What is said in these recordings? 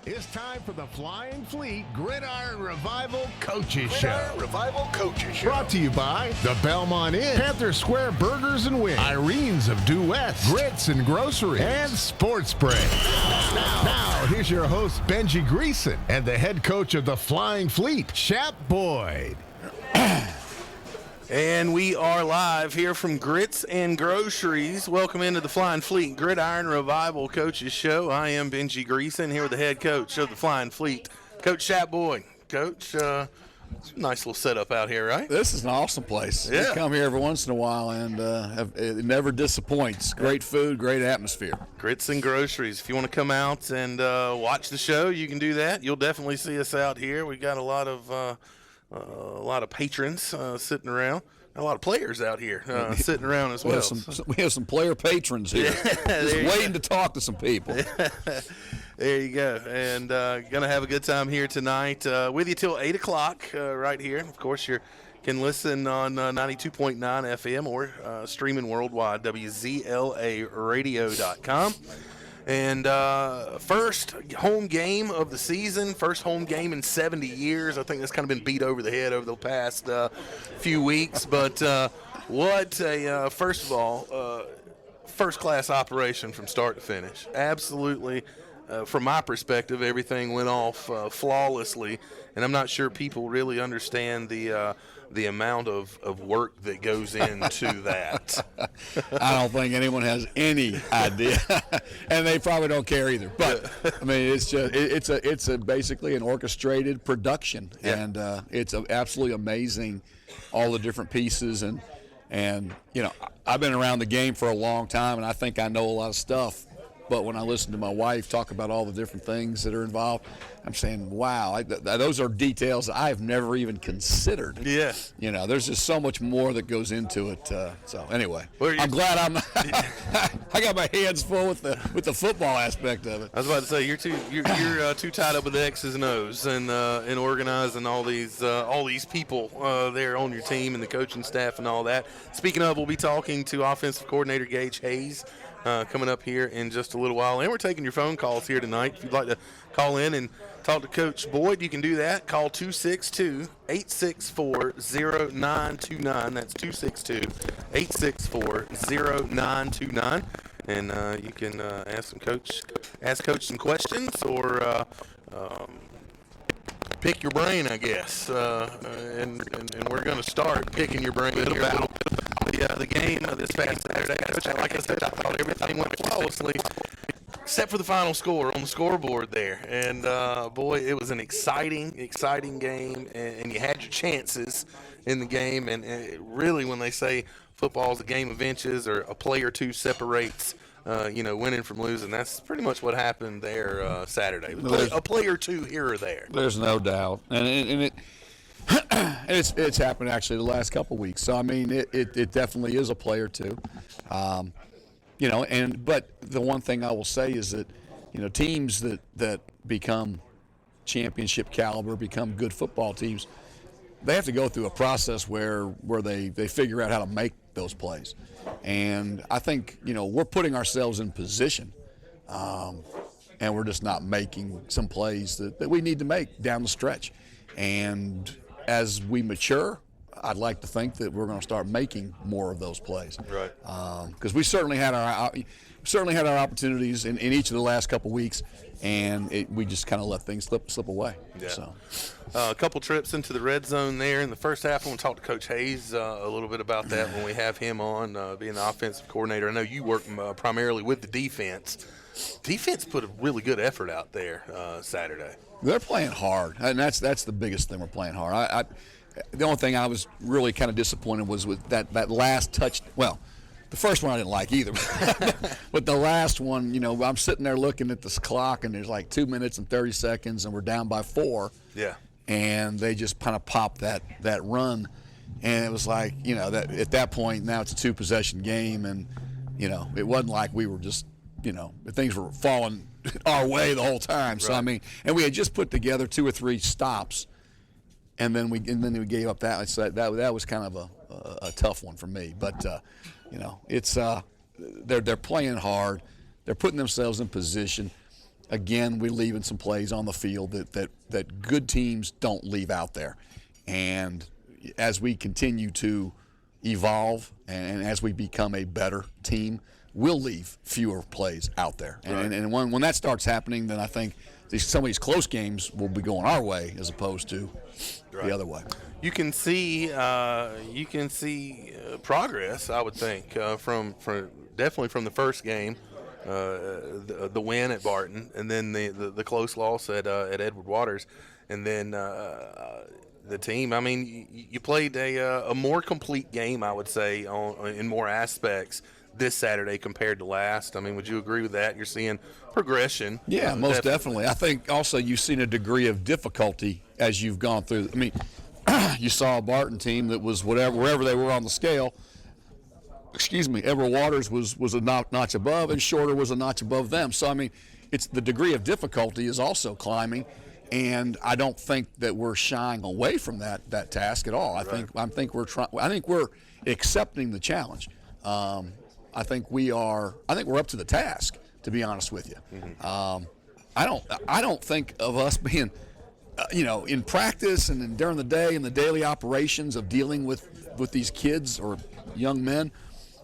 It's time for the Flying Fleet Gridiron Revival Coaches Show. Brought to you by the Belmont Inn, Panther Square Burgers and Wings, Irene's of Due West, Grits and Groceries, and Sports Spray. Now, here's your host, Benji Greeson, and the head coach of the Flying Fleet, Shap Boyd. And we are live here from Grits and Groceries. Welcome into the Flying Fleet Gridiron Revival Coaches Show. I am Benji Greeson here with the head coach of the Flying Fleet, Coach Shap Boyd. Coach, it's a nice little setup out here, right? This is an awesome place. Yeah. We come here every once in a while, and it never disappoints. Great food, great atmosphere. Grits and Groceries. If you want to come out and watch the show, you can do that. You'll definitely see us out here. We got a lot of patrons sitting around. A lot of players out here sitting around as well. We have some player patrons here. Just waiting to talk to some people. There you go. And going to have a good time here tonight with you till 8 o'clock right here. Of course, you can listen on 92.9 FM or streaming worldwide, WZLAradio.com. And first home game of the season, first home game in 70 years. I think that's kind of been beat over the head over the past few weeks. But what a, first of all, first-class operation from start to finish. Absolutely, from my perspective, everything went off flawlessly. And I'm not sure people really understand the amount of work that goes into that. I don't think anyone has any idea, and they probably don't care either. But I mean, it's basically an orchestrated production, and it's absolutely amazing, all the different pieces, and you know, I've been around the game for a long time, and I think I know a lot of stuff. But when I listen to my wife talk about all the different things that are involved, I'm saying, wow, those are details I've never even considered. Yeah. You know, there's just so much more that goes into it. So anyway, I'm glad I got my hands full with the football aspect of it. I was about to say you're too tied up with the X's and O's and organizing all these people there on your team and the coaching staff and all that. Speaking of, we'll be talking to offensive coordinator Gage Hayes coming up here in just a little while. And we're taking your phone calls here tonight. If you'd like to call in and talk to Coach Boyd, you can do that. Call 262-864-0929. That's 262-864-0929. And you can ask Coach some questions or pick your brain, I guess. And we're going to start picking your brain here about the game this past Saturday. Coach, like I said, I thought everything went flawlessly, except for the final score on the scoreboard there. And, boy, it was an exciting game, and you had your chances in the game. And really, when they say football is a game of inches or a play or two separates, winning from losing, that's pretty much what happened there Saturday. A play or two here or there. There's no doubt. And it's happened actually the last couple of weeks. So I mean, it definitely is a play or two. But the one thing I will say is that, teams that become championship caliber, become good football teams, they have to go through a process where they figure out how to make those plays. And I think, we're putting ourselves in position, and we're just not making some plays that we need to make down the stretch. And as we mature, I'd like to think that we're going to start making more of those plays. Right. Because we certainly had our opportunities in each of the last couple weeks, and we just kind of let things slip away. Yeah. So. A couple trips into the red zone there in the first half. I want to talk to Coach Hayes a little bit about that when we have him on, being the offensive coordinator. I know you work primarily with the defense. Defense put a really good effort out there Saturday. They're playing hard, and that's the biggest thing. We're playing hard. The only thing I was really kind of disappointed was with that last touch. Well, the first one I didn't like either, but the last one, I'm sitting there looking at this clock, and there's like 2 minutes and 30 seconds, and we're down by 4. Yeah. And they just kind of popped that run, and it was like, that at that point now it's a 2-possession game, and it wasn't like we were just, things were falling our way the whole time. So right. I mean, and we had just put together 2 or 3 stops, and then we gave up that. So that was kind of a tough one for me. But it's they're playing hard, they're putting themselves in position. again, we're leaving some plays on the field that good teams don't leave out there. And as we continue to evolve and as we become a better team, we'll leave fewer plays out there. And when that starts happening, then I think some of these close games will be going our way as opposed to the other way. You can see progress, I would think, from definitely from the first game, the win at Barton, and then the close loss at Edward Waters, and then the team. I mean, you played a more complete game, I would say, in more aspects this Saturday compared to last. I mean, would you agree with that? You're seeing progression. Yeah, most definitely. I think also you've seen a degree of difficulty as you've gone through. I mean, you saw a Barton team that was wherever they were on the scale. Edward Waters was a notch above, and Shorter was a notch above them. So, I mean, it's the degree of difficulty is also climbing, and I don't think that we're shying away from that task at all. I think we're accepting the challenge. I think we're up to the task, to be honest with you. Mm-hmm. I don't think of us being, in practice and during the day and the daily operations of dealing with these kids or young men.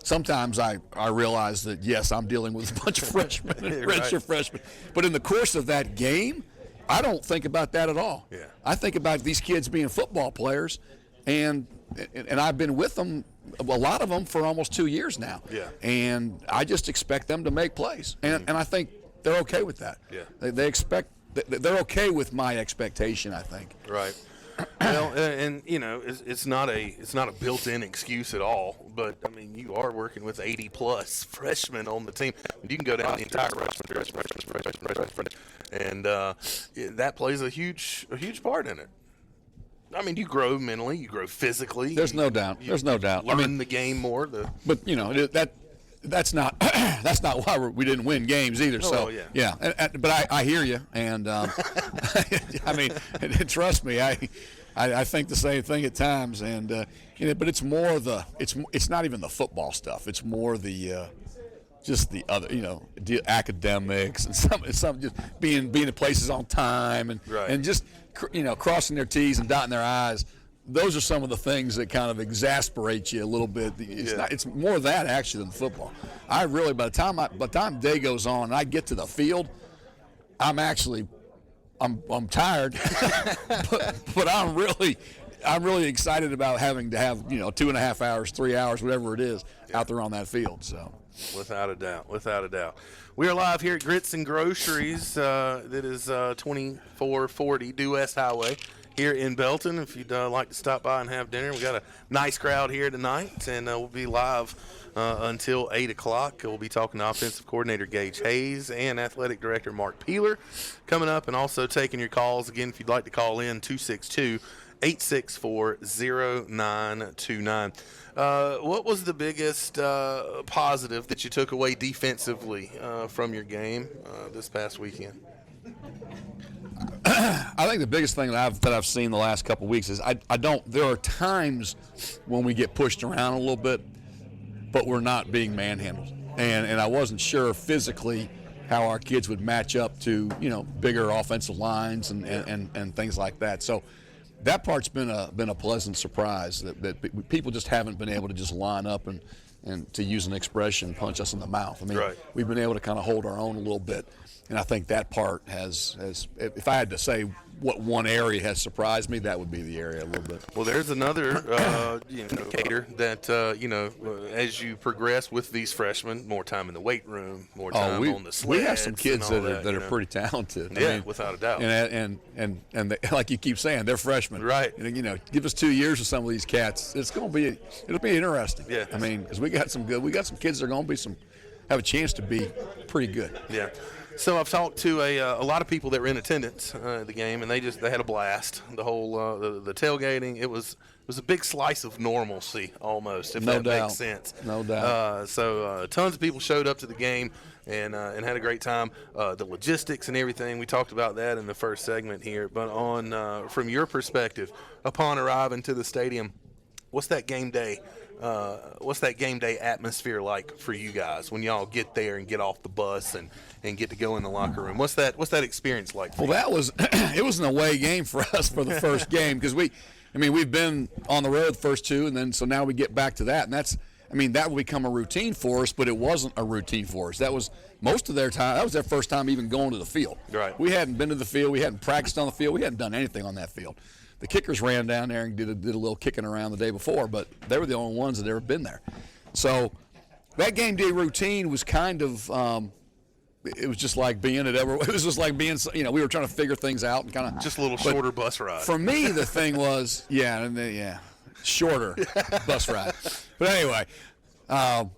Sometimes I realize that, yes, I'm dealing with a bunch of freshmen and redshirt freshmen. But in the course of that game, I don't think about that at all. Yeah. I think about these kids being football players, and I've been with them, a lot of them, for almost 2 years now. Yeah. And I just expect them to make plays. And I think they're okay with that. Yeah. They're okay with my expectation, I think. Right. Well, and it's not a built-in excuse at all. But I mean, you are working with 80+ freshmen on the team. You can go down the entire freshman, and that plays a huge part in it. I mean, you grow mentally, you grow physically. There's no doubt. Learn the game more. But that's not why we didn't win games either. Oh, so yeah. But I hear you, and I mean, trust me, I think the same thing at times, and but it's more it's not even the football stuff. It's more the just the other, academics and some just being in places on time and just crossing their T's and dotting their I's. Those are some of the things that kind of exasperate you a little bit. It's more of that actually than football. I really, by the time day goes on and I get to the field, I'm tired, but I'm really excited about having to have 2.5 hours, 3 hours, whatever it is, out there on that field. So. Without a doubt. We are live here at Grits and Groceries. That is 2440 Due West Highway here in Belton. If you'd like to stop by and have dinner, we got a nice crowd here tonight, and we'll be live until 8 o'clock. We'll be talking to offensive coordinator Gage Hayes and athletic director Mark Peeler coming up, and also taking your calls. Again, if you'd like to call in, 262-864-0929. What was the biggest positive that you took away defensively from your game this past weekend? I think the biggest thing that I've seen the last couple of weeks is there are times when we get pushed around a little bit, but we're not being manhandled. And I wasn't sure physically how our kids would match up to, bigger offensive lines and things like that. So that part's been a pleasant surprise that people just haven't been able to just line up and to use an expression, punch us in the mouth. I mean, we've been able to kind of hold our own a little bit. And I think that part has, if I had to say what one area has surprised me, that would be the area a little bit. Well, there's another indicator that, as you progress with these freshmen, more time in the weight room, more time on the sleds. We have some kids that are pretty talented. Yeah, I mean, without a doubt. And they, like you keep saying, they're freshmen. Right. And, give us 2 years with some of these cats. It'll be interesting. Yeah. I mean, because we got some kids that are going to have a chance to be pretty good. Yeah. So I've talked to a lot of people that were in attendance at the game, and they had a blast. The whole the tailgating, it was a big slice of normalcy almost, if that makes sense. No doubt. So tons of people showed up to the game and had a great time. The logistics and everything, we talked about that in the first segment here. But from your perspective, upon arriving to the stadium, what's that game day what's that game day atmosphere like for you guys when y'all get there and get off the bus and get to go in the locker room? What's that experience like for you? That was it was an away game for us for the first game because we've been on the road the first two, and then so now we get back to that, and that will become a routine for us, but it wasn't a routine for us. That was most of their time. That was their first time even going to the field. Right. We hadn't been to the field. We hadn't practiced on the field. We hadn't done anything on that field. The kickers ran down there and did a little kicking around the day before, but they were the only ones that had ever been there. So that game day routine was kind of it was just like being at It was just like being, we were trying to figure things out and kind of just a little shorter bus ride. For me, the thing was, shorter bus ride. But anyway,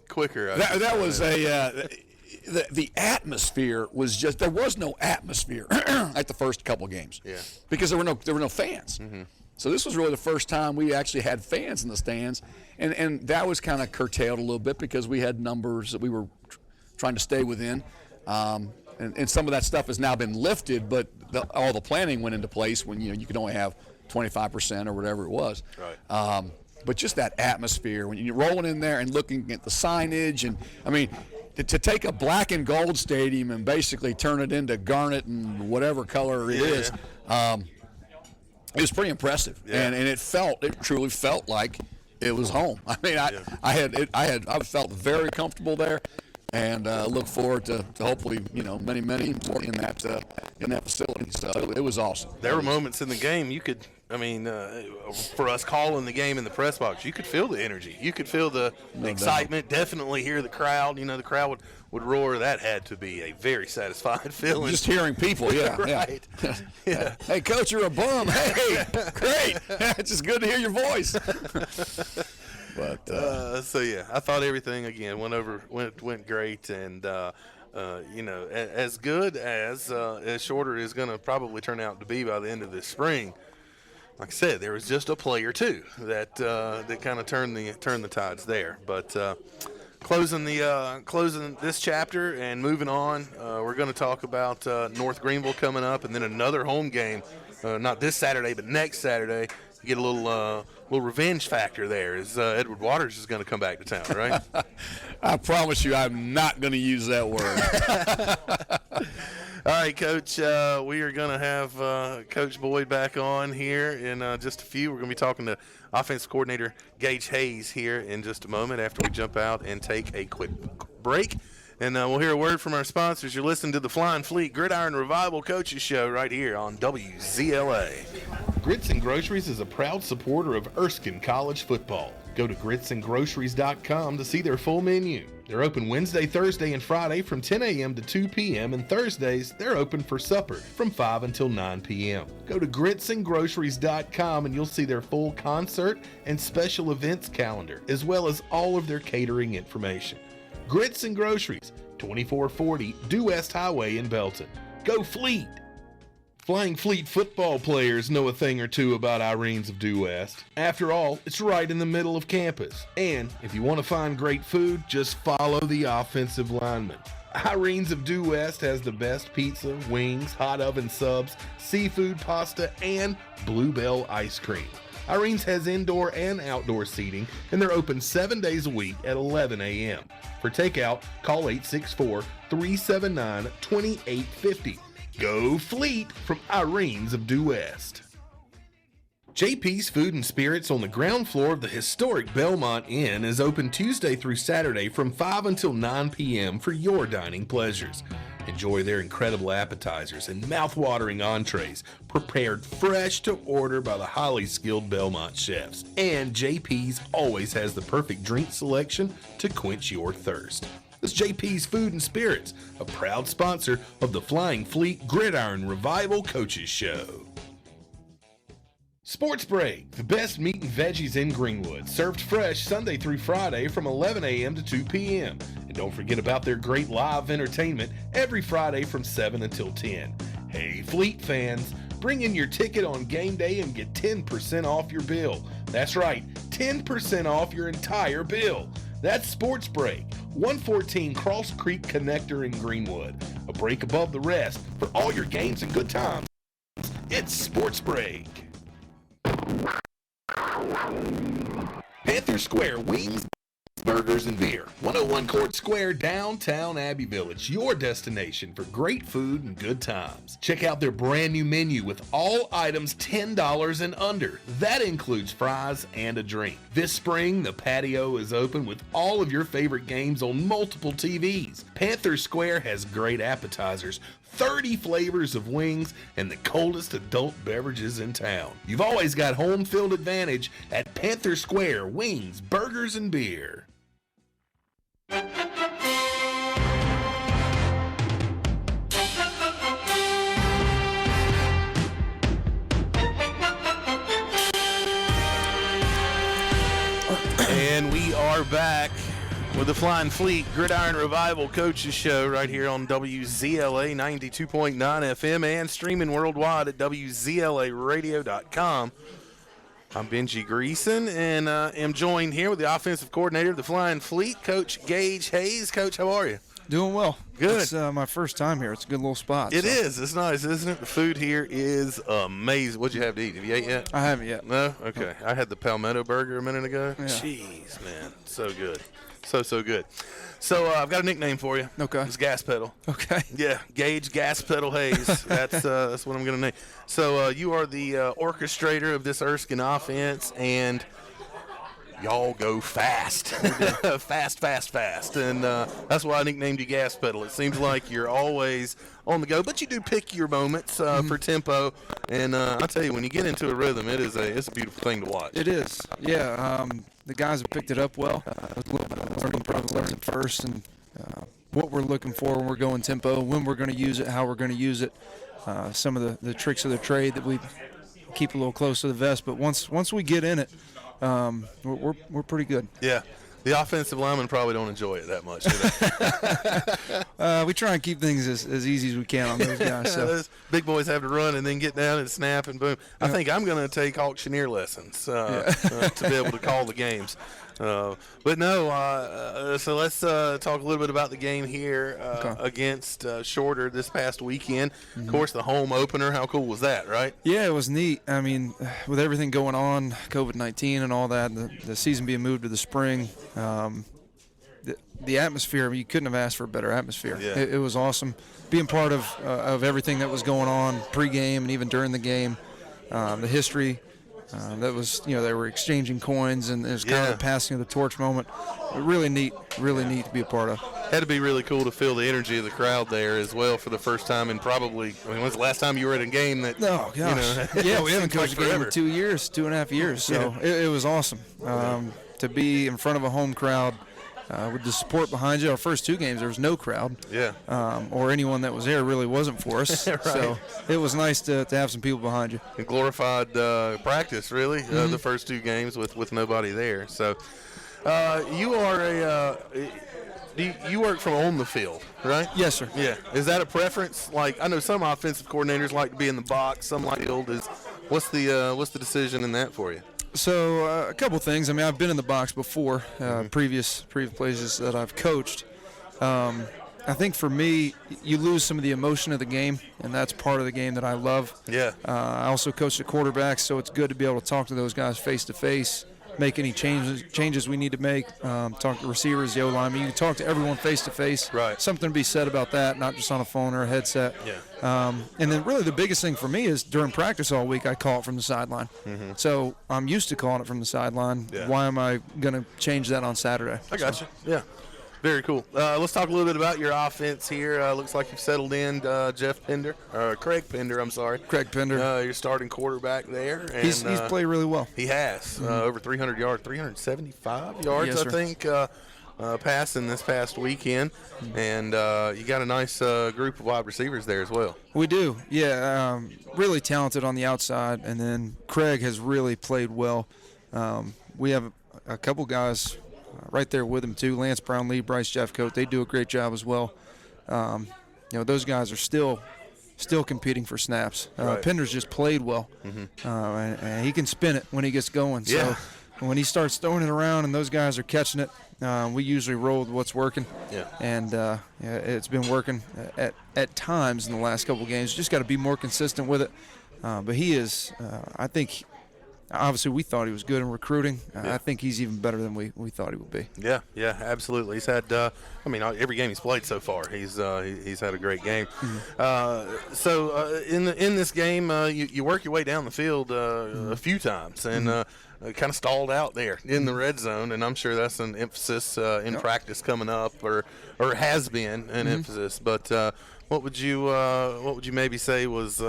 quicker. That was the atmosphere was just, there was no atmosphere at the first couple of games. Yeah. Because there were no fans. Mm-hmm. So this was really the first time we actually had fans in the stands, and that was kind of curtailed a little bit because we had numbers that we were trying to stay within. And some of that stuff has now been lifted, but all the planning went into place when you could only have 25% or whatever it was. Right. But just that atmosphere when you're rolling in there and looking at the signage, and to take a black and gold stadium and basically turn it into garnet and whatever color it is, it was pretty impressive. Yeah. And it truly felt like it was home. I felt very comfortable there. And look forward to hopefully many more in that facility. So it was awesome. There were moments in the game you could, for us calling the game in the press box, you could feel the energy, you could feel the excitement. Definitely hear the crowd. The crowd would roar. That had to be a very satisfying feeling. Just hearing people, yeah, right. Yeah. Hey, coach, you're a bum. Hey, great. It's just good to hear your voice. But I thought everything again went great, and as good as Shorter is going to probably turn out to be by the end of this spring. Like I said, there was just a play or two that kind of turned the tides there. But closing this chapter and moving on, we're going to talk about North Greenville coming up, and then another home game, not this Saturday but next Saturday. You get a little revenge factor there as Edward Waters is going to come back to town, right? I promise you I'm not going to use that word. All right, Coach, we are going to have Coach Boyd back on here in just a few. We're going to be talking to offensive coordinator Gage Hayes here in just a moment after we jump out and take a quick break. And we'll hear a word from our sponsors. You're listening to the Flying Fleet Gridiron Revival Coaches Show right here on WZLA. Grits and Groceries is a proud supporter of Erskine College football. Go to gritsandgroceries.com to see their full menu. They're open Wednesday, Thursday, and Friday from 10 a.m. to 2 p.m. and Thursdays they're open for supper from 5 until 9 p.m. Go to gritsandgroceries.com and you'll see their full concert and special events calendar, as well as all of their catering information. Grits and Groceries, 2440 Due West Highway in Belton. Go Fleet! Flying Fleet football players know a thing or two about Irene's of Due West. After all, it's right in the middle of campus. And if you want to find great food, just follow the offensive lineman. Irene's of Due West has the best pizza, wings, hot oven subs, seafood pasta, and Bluebell ice cream. Irene's has indoor and outdoor seating, and they're open 7 days a week at 11 a.m. For takeout, call 864-379-2850. Go Fleet from Irene's of Due West. JP's Food and Spirits on the ground floor of the historic Belmont Inn is open Tuesday through Saturday from 5 until 9 p.m. for your dining pleasures. Enjoy their incredible appetizers and mouth-watering entrees, prepared fresh to order by the highly skilled Belmont chefs. And JP's always has the perfect drink selection to quench your thirst. It's JP's Food and Spirits, a proud sponsor of the Flying Fleet Gridiron Revival Coaches Show. Sports Break, the best meat and veggies in Greenwood, served fresh Sunday through Friday from 11 a.m. to 2 p.m. And don't forget about their great live entertainment every Friday from 7 until 10. Hey, Fleet fans, bring in your ticket on game day and get 10% off your bill. That's right, 10% off your entire bill. That's Sports Break, 114 Cross Creek Connector in Greenwood. A break above the rest for all your games and good times. It's Sports Break. Panther Square Wings, Burgers, and Beer. 101 Court Square, downtown Abbey Village. Your destination for great food and good times. Check out their brand new menu with all items $10 and under. That includes fries and a drink. This spring, the patio is open with all of your favorite games on multiple TVs. Panther Square has great appetizers, 30 flavors of wings, and the coldest adult beverages in town. You've always got home field advantage at Panther Square Wings, Burgers, and Beer. And we are back with the Flying Fleet Gridiron Revival Coaches Show right here on WZLA 92.9 FM and streaming worldwide at WZLAradio.com. I'm Benji Greeson and am joined here with the offensive coordinator of the Flying Fleet, Coach Gage Hayes. Coach, how are you? Doing well. Good. It's my first time here. It's a good little spot. It is. It's nice, isn't it? The food here is amazing. What'd you have to eat? Have you ate yet? I haven't yet. No? Okay. I had the Palmetto Burger a minute ago. Yeah. Jeez, man. So good. So good. So I've got a nickname for you. Okay. It's Gas Pedal. Okay. Yeah, Gage Gas Pedal Hayes. That's what I'm going to name. So you are the orchestrator of this Erskine offense, and y'all go fast. fast. And that's why I nicknamed you Gas Pedal. It seems like you're always on the go, but you do pick your moments for tempo. And I tell you, when you get into a rhythm, it's a beautiful thing to watch. It is. Yeah. The guys have picked it up well. A little bit of learning process at first, and what we're looking for when we're going tempo, when we're going to use it, how we're going to use it. Some of the tricks of the trade that we keep a little close to the vest. But once we get in it, we're pretty good. Yeah. The offensive linemen probably don't enjoy it that much, do they? We try and keep things as easy as we can on those guys. So. Those big boys have to run and then get down and snap and boom. I think I'm going to take auctioneer lessons to be able to call the games. But no, so let's talk a little bit about the game here against Shorter this past weekend. Of course, the home opener. How cool was that, right? Yeah, it was neat. I mean, with everything going on, COVID-19 and all that, the season being moved to the spring, the atmosphere, I mean, you couldn't have asked for a better atmosphere. Yeah. It was awesome. Being part of everything that was going on pregame and even during the game, the history. That was, they were exchanging coins, and it was kind of the passing of the torch moment. Really neat to be a part of. Had to be really cool to feel the energy of the crowd there as well for the first time in probably, when's the last time you were at a game that, oh, gosh. Yeah, we haven't coached a game in 2.5 years, so it was awesome to be in front of a home crowd. With the support behind you. Our first 2 games, there was no crowd. Yeah. Or anyone that was there really wasn't for us. Right. So it was nice to have some people behind you. And glorified practice, really, the first 2 games with nobody there. So you are you work from on the field, right? Yes, sir. Yeah. Is that a preference? Like, I know some offensive coordinators like to be in the box, some like the field. What's the decision in that for you? So a couple things. I mean, I've been in the box before, previous places that I've coached. I think for me, you lose some of the emotion of the game, and that's part of the game that I love. Yeah. I also coach the quarterbacks, so it's good to be able to talk to those guys face to face, make any changes we need to make, talk to receivers, the O-line. I mean, you can talk to everyone face to face. Right. Something to be said about that, not just on a phone or a headset. Yeah. And then really the biggest thing for me is during practice all week, I call it from the sideline. So I'm used to calling it from the sideline. Yeah. Why am I going to change that on Saturday? I got you. Yeah. Very cool. Let's talk a little bit about your offense here. Looks like you've settled in Craig Pender, I'm sorry. Craig Pender. Your starting quarterback there. And, He's played really well. He has. Over 300 yards, 375 yards, Yes, I sir. think, passing this past weekend. And you got a nice group of wide receivers there as well. We do, yeah. Really talented on the outside, and then Craig has really played well. We have a couple guys right there with him too. Lance Brownlee, Bryce Jeffcoat, they do a great job as well. Those guys are still competing for snaps. Right. Pender's just played well, and he can spin it when he gets going. Yeah. So when he starts throwing it around and those guys are catching it, we usually roll with what's working. Yeah. And it's been working at times in the last couple games. Just got to be more consistent with it. But he is, I think Obviously, we thought he was good in recruiting. I think he's even better than we thought he would be. Yeah, absolutely. He's had, every game he's played so far, he's had a great game. So in this game, you work your way down the field a few times and kind of stalled out there in the red zone, and I'm sure that's an emphasis in practice coming up, or has been an emphasis. But what would you maybe say was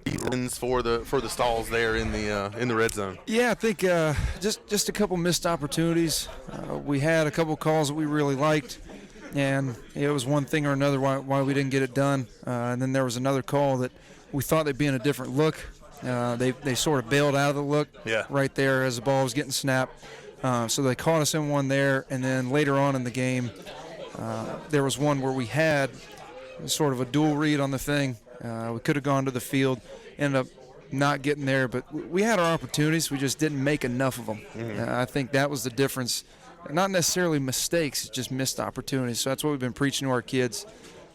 reasons for the stalls there in the red zone? Yeah, I think just a couple missed opportunities. We had a couple calls that we really liked, and it was one thing or another why we didn't get it done. And then there was another call that we thought they'd be in a different look. They sort of bailed out of the look right there as the ball was getting snapped. So they caught us in one there, and then later on in the game, there was one where we had sort of a dual read on the thing. We could have gone to the field, ended up not getting there, but we had our opportunities. We just didn't make enough of them. I think that was the difference. Not necessarily mistakes, just missed opportunities. So that's what we've been preaching to our kids.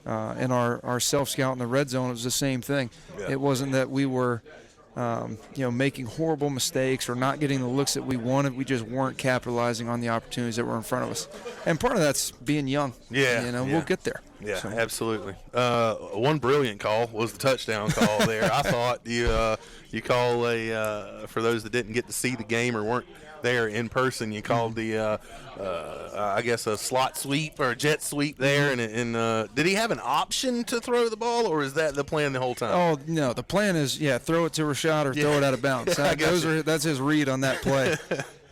In our self-scout in the red zone, it was the same thing. Yeah. It wasn't that we were making horrible mistakes or not getting the looks that we wanted. We just weren't capitalizing on the opportunities that were in front of us. And part of that's being young. We'll get there. Yeah, so. Absolutely. One brilliant call was the touchdown call there. I thought you call for those that didn't get to see the game or weren't there in person, you called the I guess a slot sweep or a jet sweep there, and did he have an option to throw the ball, or is that the plan the whole time? Oh no, the plan is throw it to Rashad or throw it out of bounds. That's his read on that play.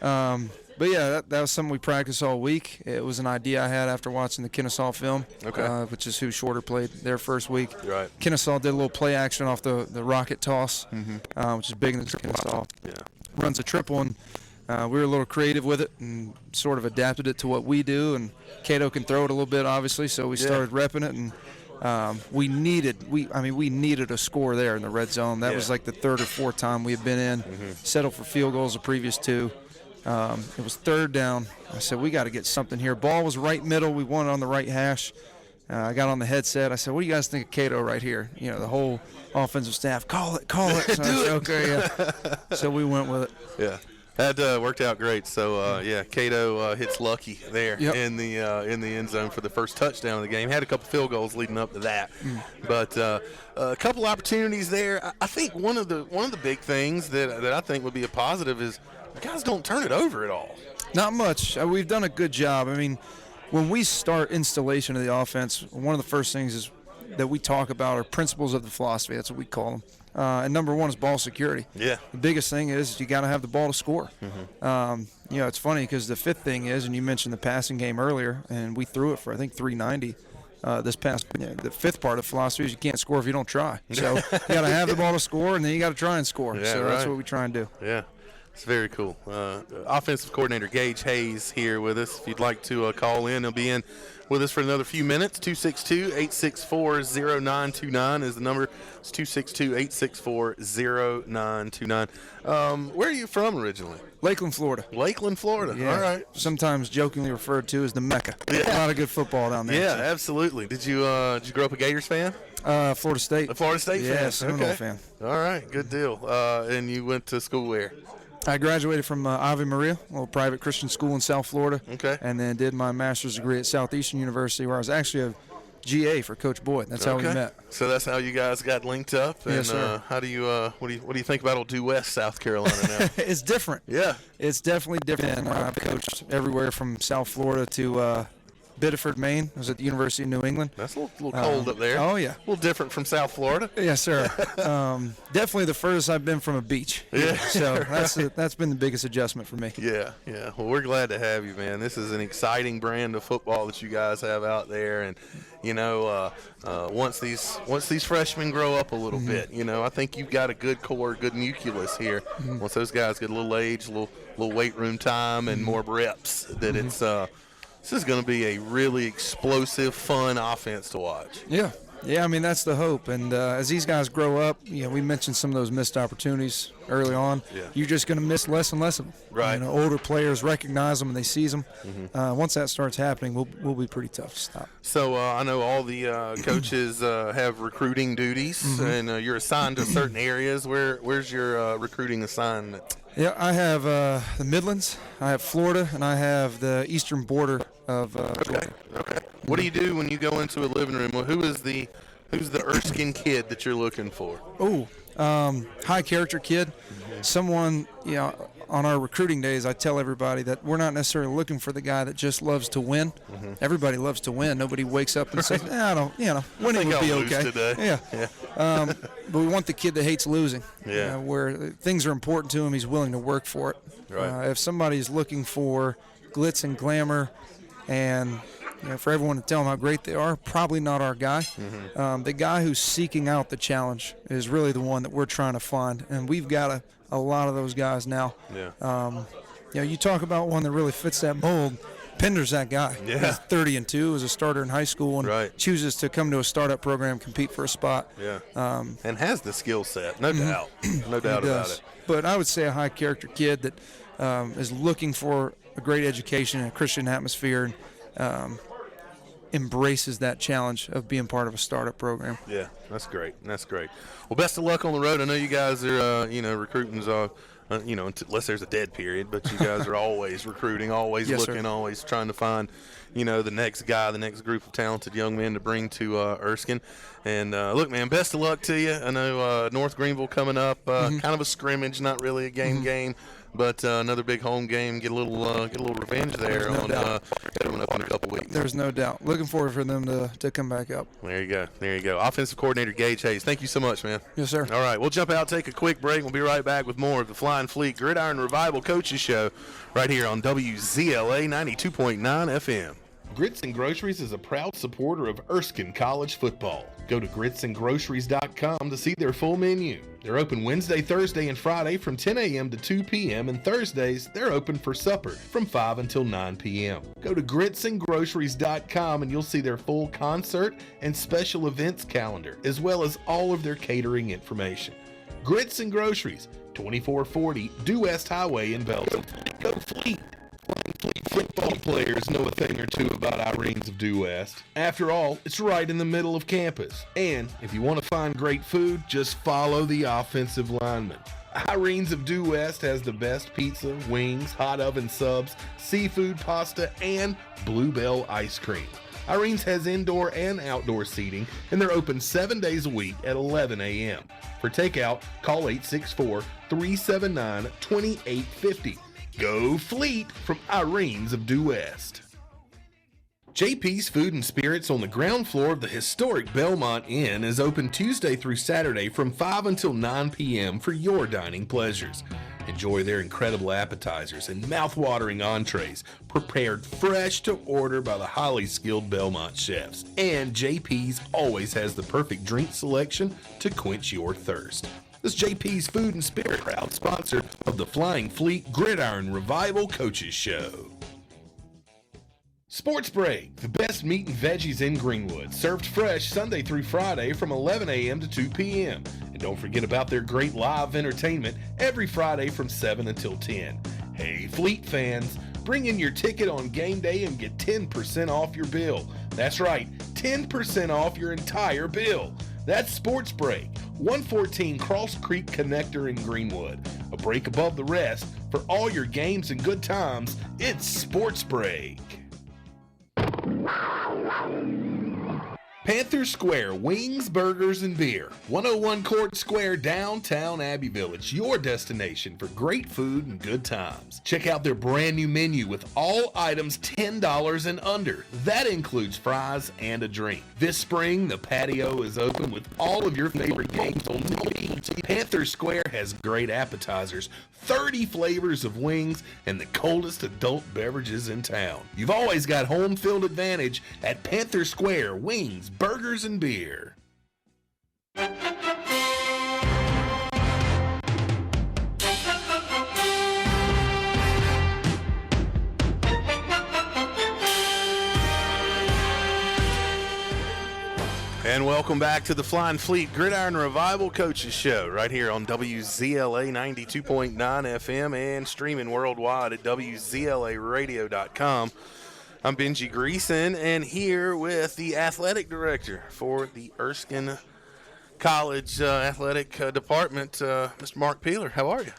But yeah, that was something we practiced all week. It was an idea I had after watching the Kennesaw film, which is who Shorter played their first week. Right. Kennesaw did a little play action off the rocket toss, which is big in the Kennesaw. Yeah. Runs a triple, and we were a little creative with it and sort of adapted it to what we do. And Cato can throw it a little bit, obviously, so we started repping it. And we needed a score there in the red zone. That was like the third or fourth time we had been in, settled for field goals the previous two. It was third down. I said, we got to get something here. Ball was right middle. We won it on the right hash. I got on the headset. I said, what do you guys think of Cato right here? The whole offensive staff, call it. So do it. Okay, yeah. So we went with it. Yeah. That worked out great. So Cato hits Lucky there in the end zone for the first touchdown of the game. Had a couple field goals leading up to that, but a couple opportunities there. I think one of the big things that I think would be a positive is the guys don't turn it over at all. Not much. We've done a good job. I mean, when we start installation of the offense, one of the first things is that we talk about are principles of the philosophy. That's what we call them. And number one is ball security. Yeah. The biggest thing is you got to have the ball to score. It's funny because the fifth thing is, and you mentioned the passing game earlier, and we threw it for, I think, 390 this past. The fifth part of philosophy is you can't score if you don't try. So you got to have the ball to score, and then you got to try and score. Yeah, so that's what we try and do. Yeah. It's very cool. Offensive coordinator Gage Hayes here with us. If you'd like to call in, he'll be in with us for another few minutes. 262-864-0929 is the number. It's 262-864-0929. Where are you from originally? Lakeland, Florida. Lakeland, Florida. Yeah. All right. Sometimes jokingly referred to as the Mecca. Yeah. A lot of good football down there. Yeah, absolutely. Did you grow up a Gators fan? Florida State. A Florida State fan? Yeah, Seminole fan. All right, good deal. And you went to school where? I graduated from Ave Maria, a little private Christian school in South Florida. Okay. And then did my master's degree at Southeastern University, where I was actually a GA for Coach Boyd. That's how we met. So that's how you guys got linked up. And, yes, sir. How do you? What do you think about old Due West, South Carolina now? It's different. Yeah. It's definitely different. I've coached everywhere from South Florida to Biddeford, Maine. I was at the University of New England. That's a little cold up there. Oh, yeah. A little different from South Florida. Yes, sir. Definitely the furthest I've been from a beach. Yeah. So that's been the biggest adjustment for me. Yeah. Well, we're glad to have you, man. This is an exciting brand of football that you guys have out there. And, once these freshmen grow up a little bit, I think you've got a good core, good nucleus here. Once those guys get a little age, a little weight room time and more reps, that it's this is going to be a really explosive, fun offense to watch. Yeah. Yeah, I mean, that's the hope. And as these guys grow up, we mentioned some of those missed opportunities early on. Yeah. You're just going to miss less and less of them. Right. Older players recognize them and they seize them. Once that starts happening, we'll be pretty tough to stop. So I know all the coaches have recruiting duties, and you're assigned to certain areas. Where's your recruiting assignment? Yeah, I have the Midlands, I have Florida, and I have the eastern border of Georgia. Okay. What do you do when you go into a living room? Well, who's the Erskine kid that you're looking for? High character kid. Someone, on our recruiting days, I tell everybody that we're not necessarily looking for the guy that just loves to win. Everybody loves to win. Nobody wakes up and says, winning would be okay. Today. Yeah. But we want the kid that hates losing. Yeah. Where things are important to him, he's willing to work for it. Right. If somebody's looking for glitz and glamour and for everyone to tell them how great they are, probably not our guy. The guy who's seeking out the challenge is really the one that we're trying to find, and we've got a lot of those guys now. Yeah. You talk about one that really fits that mold. Pender's that guy. Yeah. He's 30-2, was a starter in high school, and Right. chooses to come to a startup program, compete for a spot. Yeah. And has the skill set, no doubt. No doubt about it. But I would say a high character kid that is looking for a great education and a Christian atmosphere, and embraces that challenge of being part of a startup program. Yeah, that's great. Well, best of luck on the road. I know you guys are, recruiting's, unless there's a dead period, but you guys are always recruiting, always Yes, looking, sir. always trying to find, the next guy, the next group of talented young men to bring to Erskine. And look, man, best of luck to you. I know North Greenville coming up, kind of a scrimmage, not really a game, but another big home game. Get a little revenge there coming up in a couple weeks. There's no doubt. Looking forward for them to come back up. There you go. Offensive coordinator Gage Hayes. Thank you so much, man. Yes, sir. All right, we'll jump out, take a quick break. We'll be right back with more of the Flying Fleet Gridiron Revival Coaches Show right here on WZLA 92.9 FM. Grits and Groceries is a proud supporter of Erskine College football. Go to gritsandgroceries.com to see their full menu. They're open Wednesday, Thursday, and Friday from 10 a.m. to 2 p.m. and Thursdays, they're open for supper from 5 until 9 p.m. Go to gritsandgroceries.com and you'll see their full concert and special events calendar, as well as all of their catering information. Grits and Groceries, 2440 Due West Highway in Belton. Go Fleet! Flying Fleet football players know a thing or two about Irenes of Due West. After all, it's right in the middle of campus. And if you want to find great food, just follow the offensive lineman. Irenes of Due West has the best pizza, wings, hot oven subs, seafood pasta, and Bluebell ice cream. Irenes has indoor and outdoor seating, and they're open 7 days a week at 11 a.m. For takeout, call 864-379-2850. Go Fleet from Irenes of Due West. JP's Food and Spirits on the ground floor of the historic Belmont Inn is open Tuesday through Saturday from 5 until 9 p.m. for your dining pleasures. Enjoy their incredible appetizers and mouth-watering entrees prepared fresh to order by the highly skilled Belmont chefs. And JP's always has the perfect drink selection to quench your thirst. This is JP's Food and Spirit, proud sponsor of the Flying Fleet Gridiron Revival Coaches Show. Sports Break, the best meat and veggies in Greenwood, served fresh Sunday through Friday from 11 a.m. to 2 p.m. And don't forget about their great live entertainment every Friday from 7 until 10. Hey, Fleet fans, bring in your ticket on game day and get 10% off your bill. That's right, 10% off your entire bill. That's Sports Break, 114 Cross Creek Connector in Greenwood. A break above the rest. For all your games and good times, it's Sports Break. Panther Square Wings, Burgers, and Beer. 101 Court Square, downtown Abbey Village. Your destination for great food and good times. Check out their brand new menu with all items $10 and under. That includes fries and a drink. This spring, the patio is open with all of your favorite games on TV. Panther Square has great appetizers, 30 flavors of wings, and the coldest adult beverages in town. You've always got home field advantage at Panther Square Wings, Burgers, and Beer. And welcome back to the Flying Fleet Gridiron Revival Coaches Show right here on WZLA 92.9 FM and streaming worldwide at WZLAradio.com. I'm Benji Greeson, and here with the athletic director for the Erskine College Athletic Department, Mr. Mark Peeler. How are you?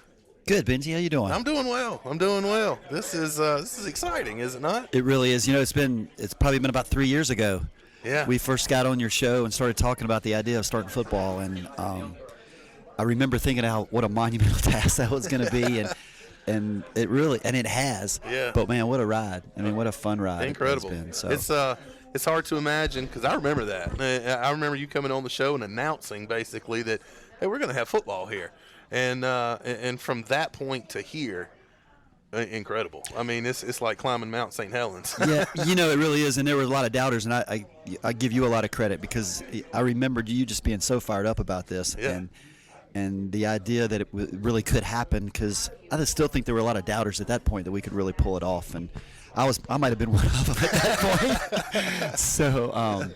Good, Benji. How you doing? I'm doing well. This is exciting, is it not? It really is. You know, it's probably been about 3 years ago. Yeah. We first got on your show and started talking about the idea of starting football, and I remember thinking what a monumental task that was going to be, and it really it has. Yeah. But man, what a ride! I mean, what a fun ride! Incredible. It's been. So. It's hard to imagine because I remember that. I remember you coming on the show and announcing basically that, hey, we're going to have football here, and from that point to here. Incredible. I mean, it's like climbing Mount St. Helens. Yeah, you know, it really is. And there were a lot of doubters, and I give you a lot of credit because I remembered you just being so fired up about this. Yeah. And the idea that it really could happen, because I still think there were a lot of doubters at that point that we could really pull it off. And I might have been one of them at that point. So,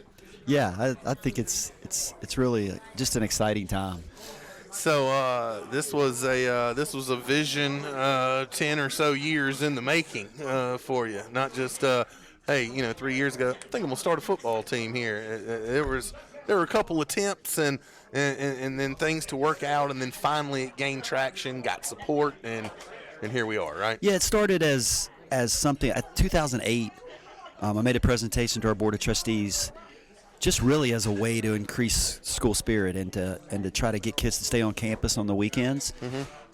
yeah, I think it's really just an exciting time. So this was a vision 10 or so years in the making for you. Not just hey, 3 years ago, I think I'm gonna start a football team here. There were a couple attempts and then things to work out, and then finally it gained traction, got support, and here we are, right? Yeah, it started as something. 2008, I made a presentation to our board of trustees, just really as a way to increase school spirit and to try to get kids to stay on campus on the weekends,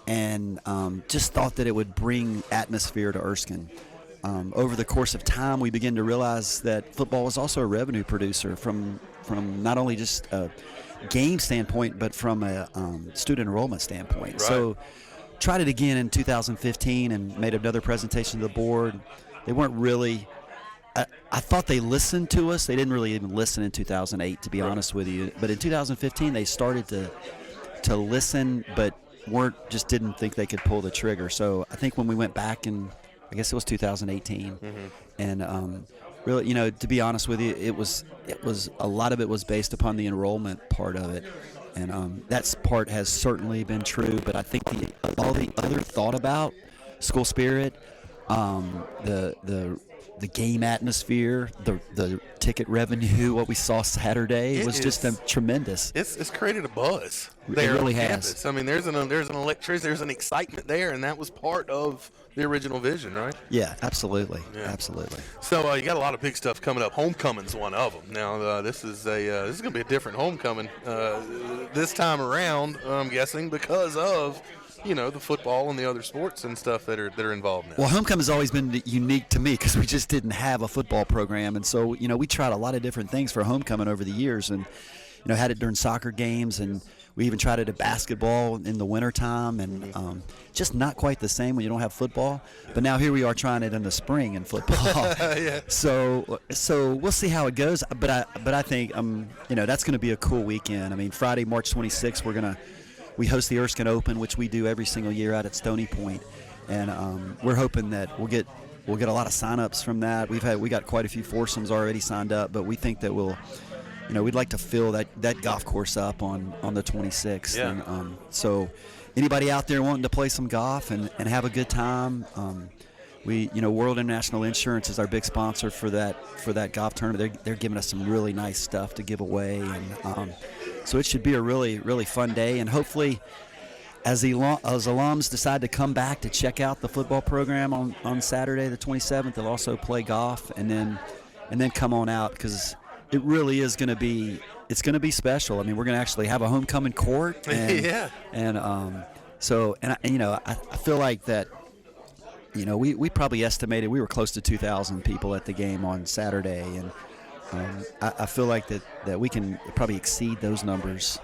and just thought that it would bring atmosphere to Erskine. Over the course of time, we began to realize that football was also a revenue producer from not only just a game standpoint, but from a student enrollment standpoint. Right. So tried it again in 2015 and made another presentation to the board. They weren't really I thought they listened to us. They didn't really even listen in 2008, to be honest with you. But in 2015, they started to listen, but didn't think they could pull the trigger. So I think when we went back in, I guess it was 2018, and really, to be honest with you, it was a lot of it was based upon the enrollment part of it, and that part has certainly been true. But I think all the other thought about school spirit, the game atmosphere, the ticket revenue, what we saw Saturday was just tremendous. It's created a buzz there. It really on has. campus. I mean, there's an electricity, there's an excitement there, and that was part of the original vision, right? Yeah, absolutely. Yeah. Absolutely. So you got a lot of big stuff coming up. Homecoming's one of them. Now this is going to be a different homecoming this time around. I'm guessing because of the football and the other sports and stuff that are involved now. Well, homecoming's always been unique to me because we just didn't have a football program, and so we tried a lot of different things for homecoming over the years, and had it during soccer games, and we even tried it at basketball in the wintertime, and just not quite the same when you don't have football. But now here we are trying it in the spring in football. Yeah. So we'll see how it goes. But I think that's going to be a cool weekend. I mean, Friday, March 26th, we host the Erskine Open, which we do every single year out at Stony Point, and we're hoping that we'll get a lot of sign-ups from that. We got quite a few foursomes already signed up, but we think that we'd like to fill that golf course up on the 26th. Yeah. And so anybody out there wanting to play some golf and have a good time, World International Insurance is our big sponsor for that golf tournament. They're giving us some really nice stuff to give away, and so it should be a really, really fun day. And hopefully, as alums decide to come back to check out the football program on Saturday the 27th, they'll also play golf and then come on out, because it really is going to be special. I mean, we're going to actually have a homecoming court, and yeah. And I feel like that. We probably estimated we were close to 2,000 people at the game on Saturday, and I feel like that we can probably exceed those numbers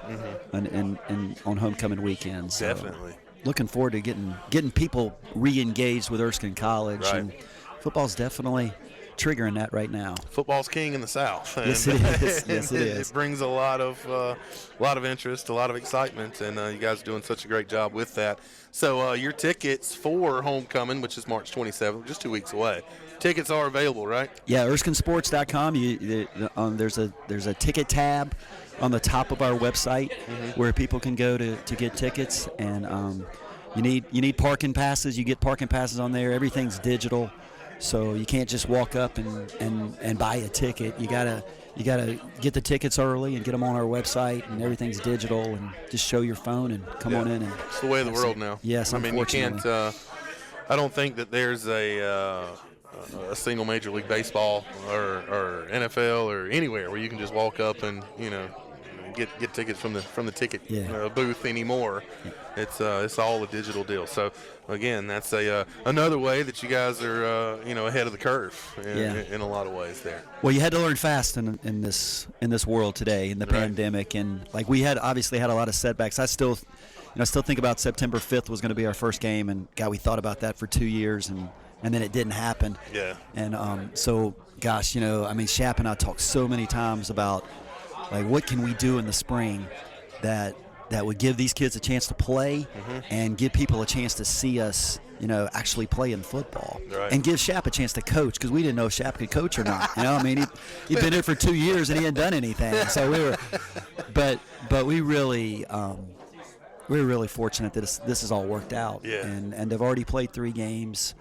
and on homecoming weekends. So Definitely. looking forward to getting people re-engaged with Erskine College. Right. And football's definitely triggering that right now. Football's king in the South. And, Yes, it is. Yes, it is. It brings a lot of interest, a lot of excitement, and you guys are doing such a great job with that. So your tickets for homecoming, which is March 27th, just 2 weeks away. Tickets are available, right? Yeah, ErskineSports.com. There's a ticket tab on the top of our website where people can go to get tickets, and you need parking passes. You get parking passes on there. Everything's digital, so you can't just walk up and buy a ticket. You gotta get the tickets early and get them on our website, and everything's digital, and just show your phone and come on in. And it's the way of the world now. Yes, I mean, you unfortunately. can't. I don't think that there's a single Major League Baseball or NFL or anywhere where you can just walk up and get tickets from the ticket booth anymore. Yeah. It's all a digital deal. So again, that's another way that you guys are ahead of the curve in a lot of ways there. Well, you had to learn fast in this world today, in the pandemic, and like we obviously had a lot of setbacks. I still think about September 5th was going to be our first game, and God, we thought about that for 2 years, and then it didn't happen. Yeah. And so, gosh, Shap and I talked so many times about like what can we do in the spring that would give these kids a chance to play and give people a chance to see us, actually playing football, and give Shap a chance to coach, because we didn't know if Shap could coach or not. He'd been here for 2 years and he hadn't done anything. So but we really. We were really fortunate that this has all worked out, and they've already played 3 games.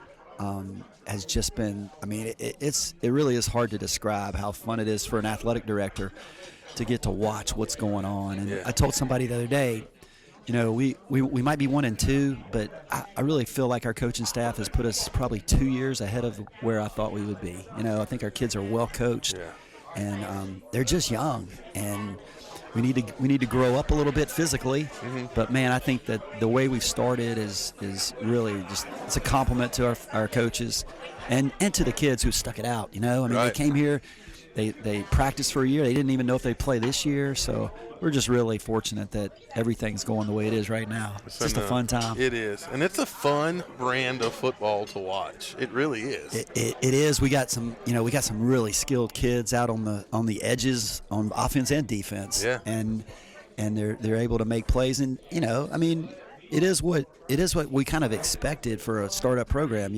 Has just been, it really is hard to describe how fun it is for an athletic director to get to watch what's going on. And I told somebody the other day, we might be 1-2, but I really feel like our coaching staff has put us probably 2 years ahead of where I thought we would be. I think our kids are well coached, and they're just young, and we need to grow up a little bit physically, but man, I think that the way we've started is really just, it's a compliment to our coaches and to the kids who stuck it out. They came here, they practiced for a year, they didn't even know if they'd play this year, so we're just really fortunate that everything's going the way it is right now. It's just a fun time. It is, and it's a fun brand of football to watch. It really is. It is. We got some really skilled kids out on the edges on offense and defense. Yeah. And they're able to make plays, and it is what we kind of expected for a startup program.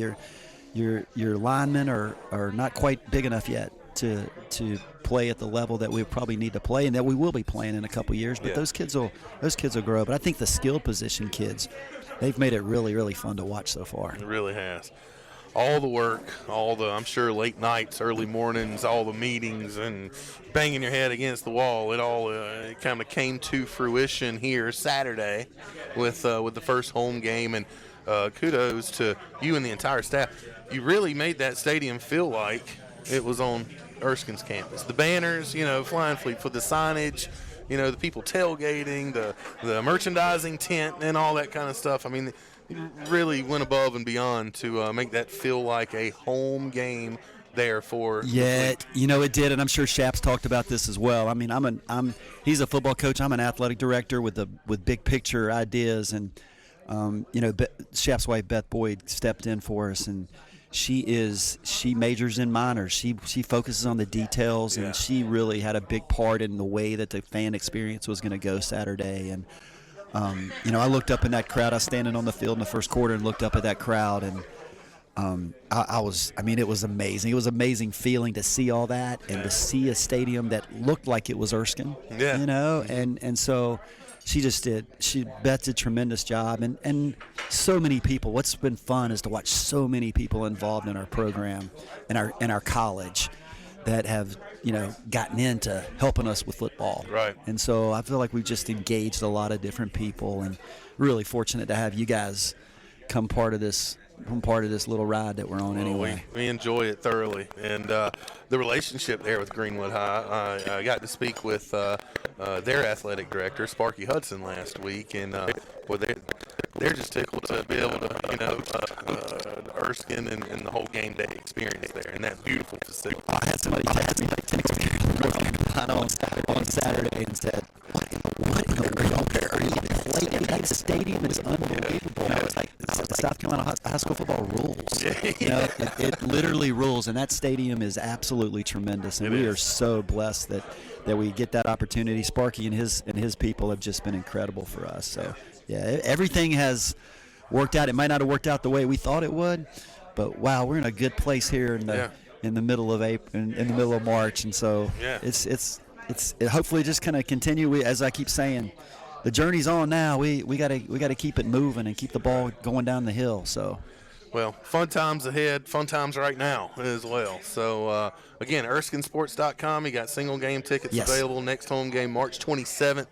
Your linemen are not quite big enough yet to play at the level that we probably need to play, and that we will be playing in a couple years. But those kids will grow. But I think the skilled position kids, they've made it really, really fun to watch so far. It really has. All the work, I'm sure late nights, early mornings, all the meetings, and banging your head against the wall. It all kind of came to fruition here Saturday with the first home game, and kudos to you and the entire staff. You really made that stadium feel like it was on Erskine's campus. The banners, Flying Fleet, for the signage, the people tailgating, the merchandising tent, and all that kind of stuff. You really went above and beyond to make that feel like a home game there for. Yeah, it did, and I'm sure Shap's talked about this as well. He's a football coach. I'm an athletic director with big picture ideas, and Shap's wife Beth Boyd stepped in for us, and she majors in minors. She focuses on the details, and she really had a big part in the way that the fan experience was going to go Saturday. And I looked up in that crowd. I was standing on the field in the first quarter and looked up at that crowd, and it was amazing. It was an amazing feeling to see all that and to see a stadium that looked like it was Erskine. And so Beth did a tremendous job, and so many people. What's been fun is to watch so many people involved in our program and our college that have gotten into helping us with football. Right. And so I feel like we've just engaged a lot of different people, and really fortunate to have you guys come part of this little ride that we're on anyway. We enjoy it thoroughly, and the relationship there with Greenwood High. I got to speak with their athletic director, Sparky Hudson, last week, and they're just tickled to be able to, Erskine and the whole game day experience there in that beautiful facility. I had somebody text me like 10 experience on Saturday and said, "What in the world are you doing?" play. That stadium is unbelievable. You know, it's like South Carolina high school football rules. You know, it literally rules, and that stadium is absolutely tremendous. And we are so blessed that we get that opportunity. Sparky and his people have just been incredible for us. So yeah, everything has worked out. It might not have worked out the way we thought it would, but wow, we're in a good place here in the middle of April, in the middle of March, and so it's hopefully just kind of continue. As I keep saying, the journey's on now. We gotta keep it moving and keep the ball going down the hill. So. Well, fun times ahead, fun times right now as well. So, again, ErskineSports.com. You got single game tickets available. Next home game, March 27th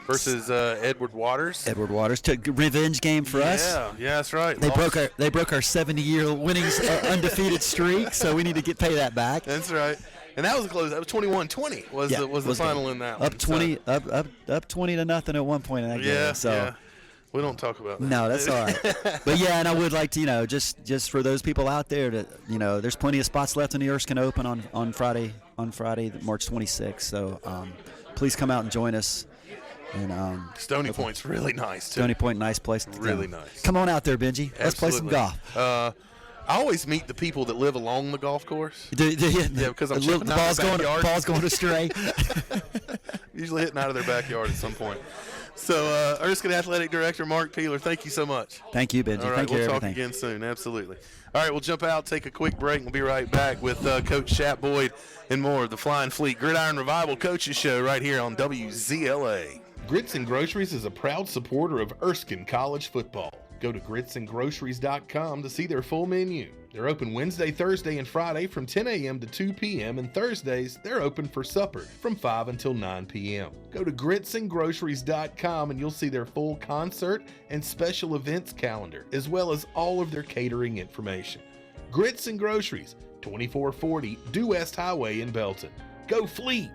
versus Edward Waters. Edward Waters took a revenge game for us. Yeah, that's right. They broke our 70-year winnings undefeated streak, so we need to pay that back. That's right. And that was close. That was 21-20 was the final in that up one. 20 up 20 to nothing at one point in that game. So. We don't talk about that. No, that's all right. But yeah, and I would like to, just for those people out there that, there's plenty of spots left in the Erskine Open on Friday, March 26th. So please come out and join us. And Stony Point's really nice too. Stony Point, nice place. Really nice. Come on out there, Benji. Absolutely. Let's play some golf. I always meet the people that live along the golf course. Yeah, because I'm chipping out of their backyard. Ball's going astray. Usually hitting out of their backyard at some point. So, Erskine Athletic Director Mark Peeler, thank you so much. Thank you, Benji. All right, thank you we'll for talk everything. again soon. Absolutely. All right, we'll jump out, take a quick break, and we'll be right back with Coach Shap Boyd and more of the Flying Fleet Gridiron Revival Coaches Show right here on WZLA. Grits and Groceries is a proud supporter of Erskine College football. Go to gritsandgroceries.com to see their full menu. They're open Wednesday, Thursday, and Friday from 10 a.m. to 2 p.m. and Thursdays, they're open for supper from 5 until 9 p.m. Go to gritsandgroceries.com and you'll see their full concert and special events calendar, as well as all of their catering information. Grits and Groceries, 2440 Due West Highway in Belton. Go Fleet!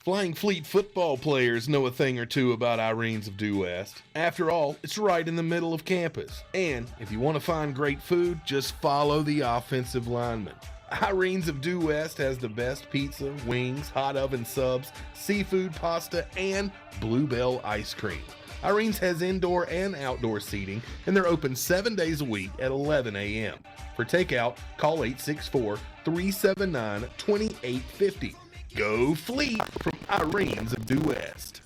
Flying Fleet football players know a thing or two about Irene's of Due West. After all, it's right in the middle of campus. And if you want to find great food, just follow the offensive lineman. Irene's of Due West has the best pizza, wings, hot oven subs, seafood pasta, and Bluebell ice cream. Irene's has indoor and outdoor seating, and they're open 7 days a week at 11 a.m. For takeout, call 864-379-2850. Go Fleet from Irene's of Due West.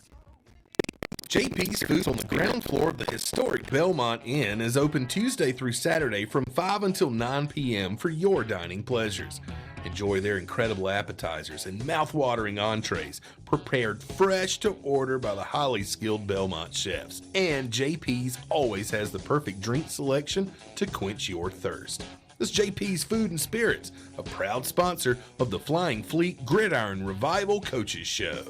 JP's Foods on the ground floor of the historic Belmont Inn is open Tuesday through Saturday from 5 until 9 p.m. for your dining pleasures. Enjoy their incredible appetizers and mouth-watering entrees, prepared fresh to order by the highly skilled Belmont chefs. And JP's always has the perfect drink selection to quench your thirst. This is JP's Food and Spirits, a proud sponsor of the Flying Fleet Gridiron Revival Coaches Show.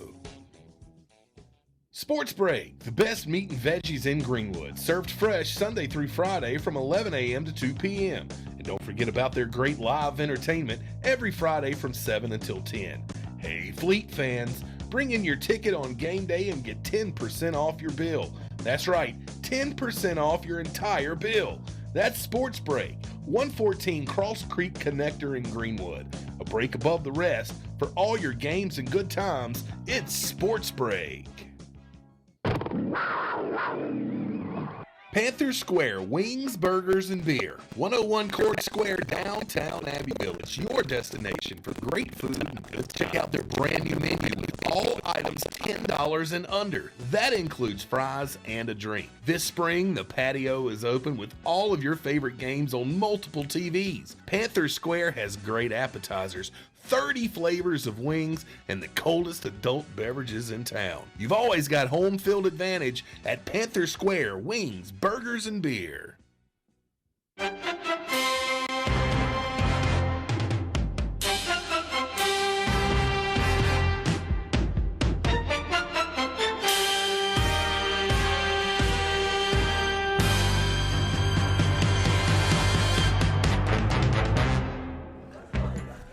Sports Break, the best meat and veggies in Greenwood, served fresh Sunday through Friday from 11 a.m. to 2 p.m. And don't forget about their great live entertainment every Friday from 7 until 10. Hey, Fleet fans, bring in your ticket on game day and get 10% off your bill. That's right, 10% off your entire bill. That's Sports Break, 114 Cross Creek Connector in Greenwood. A break above the rest. For all your games and good times, it's Sports Break. Panther Square Wings, Burgers, and Beer. 101 Court Square, downtown Abbey Village. Your destination for great food and good. Check out their brand new menu with all items $10 and under. That includes fries and a drink. This spring, the patio is open with all of your favorite games on multiple TVs. Panther Square has great appetizers, 30 flavors of wings, and the coldest adult beverages in town. You've always got home field advantage at Panther Square Wings, Burgers, and Beer.